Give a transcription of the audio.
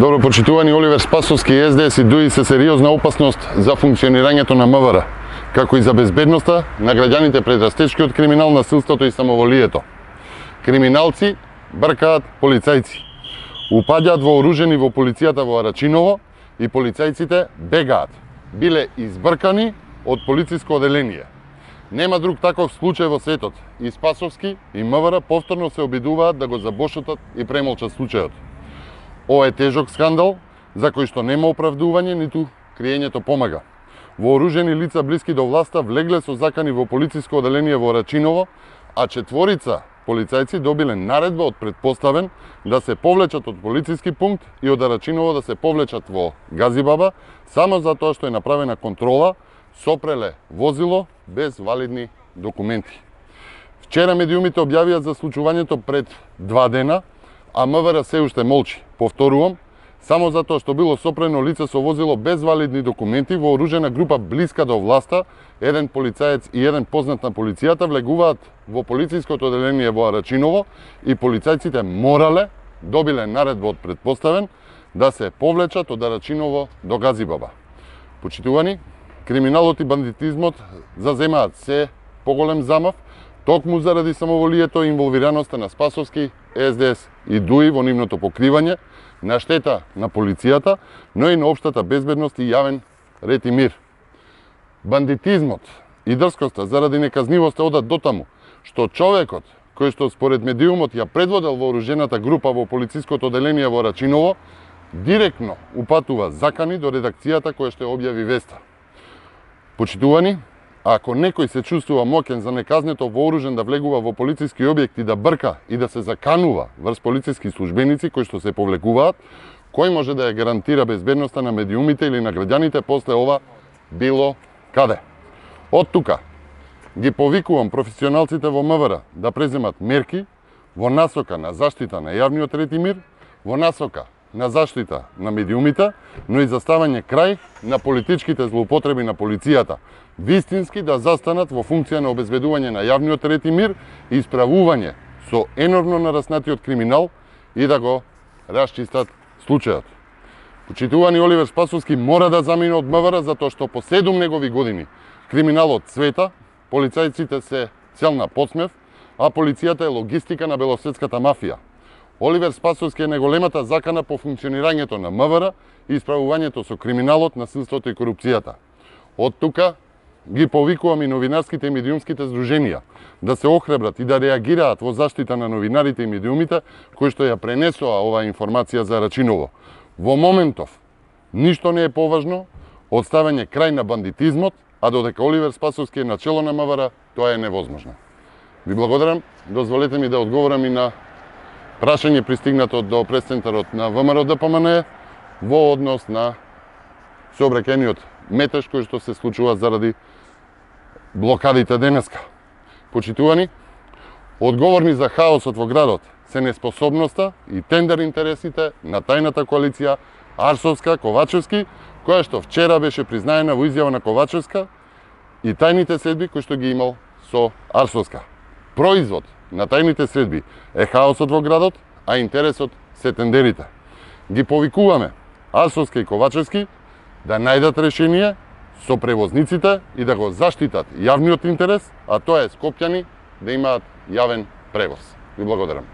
Добро почитувани, Оливер Спасовски и СДС и ДУИ се сериозна опасност за функционирањето на МВР, како и за безбедноста на граѓаните пред растечкиот криминал, насилството и самоволието. Криминалци бркаат полицајци, упаѓаат вооружени во полицијата во Арачиново и полицајците бегаат, биле избркани од полициско оделение. Нема друг таков случај во светот и Спасовски и МВР повторно се обидуваат да го забошутат и премолчат случајот. Ова е тежок скандал за кој што нема оправдување, ниту криењето помага. Вооружени лица блиски до власта влегле со закани во полициско оделение во Рачиново, а 4 полицајци добиле наредба од претпоставен да се повлечат од полициски пункт и од Рачиново да се повлечат во Газибаба, само затоа што е направена контрола, сопреле возило без валидни документи. Вчера медиумите објавија за случувањето пред 2 дена, а МВР се уште молчи. Повторувам, само затоа што било сопрено лице со возило без валидни документи, вооружена група блиска до власта, еден полицаец и еден познат на полицијата влегуваат во полициското оделение во Арачиново и полицајците морале, добиле наредба од претпоставен, да се повлечат од Арачиново до Газибаба. Почитувани, криминалот и бандитизмот заземаат се поголем замав, токму заради самоволието и инволвираноста на Спасовски, СДС и ДУИ во нивното покривање, на штета на полицијата, но и на општата безбедност и јавен ред и мир. Бандитизмот и дрскоста заради неказнивост одат дотаму, што човекот, кој што според медиумот ја предводел вооружената група во полициското оделение во Рачиново, директно упатува закани до редакцијата која што објави веста. Почитувани, ако некој се чувствува моќен за неказнето вооружен да влегува во полициски објекти, да брка и да се заканува врз полициски службеници кои што се повлекуваат, кој може да ја гарантира безбедноста на медиумите или на граѓаните после ова било каде? Од тука ги повикувам професионалците во МВР да преземат мерки во насока на заштита на јавниот ред и мир, во насока на заштита на медиумите, но и за ставање крај на политичките злоупотреби на полицијата, вистински да застанат во функција на обезбедување на јавниот ред и мир и исправување со енормно нараснатиот криминал и да го расчистат случајот. Почитувани, Оливер Спасовски мора да замине од МВР затоа што по 7 негови години криминалот цвета, полицајците се цел на подсмев, а полицијата е логистика на белосветската мафија. Оливер Спасовски е најголемата закана по функционирањето на МВР и исправувањето со криминалот, насилството и корупцијата. Од тука ги повикувам и новинарските и медиумските здруженија да се охрабрат и да реагираат во заштита на новинарите и медиумите кои што ја пренесоа оваа информација за Рачиново. Во моментов ништо не е поважно од ставање крај на бандитизмот, а додека Оливер Спасовски е начело на МВР, тоа е невозможно. Ви благодарам, дозволете ми да одговорам и на прашање пристигнато до пресцентарот на ВМРО ДПМН во однос на сообраќајниот метеж кој што се случува заради блокадите денеска. Почитувани, одговорни за хаосот во градот се неспособноста и тендер интересите на тајната коалиција Арсовска-Ковачевски, која што вчера беше признаена во изјава на Ковачевска и тајните следби кои што ги имал со Арсовска. Производ на тајните средби е хаосот во градот, а интересот се тендерите. Ги повикуваме Арсовска и Ковачевски да најдат решение со превозниците и да го заштитат јавниот интерес, а тоа е скопјани да имаат јавен превоз. Ви благодарам.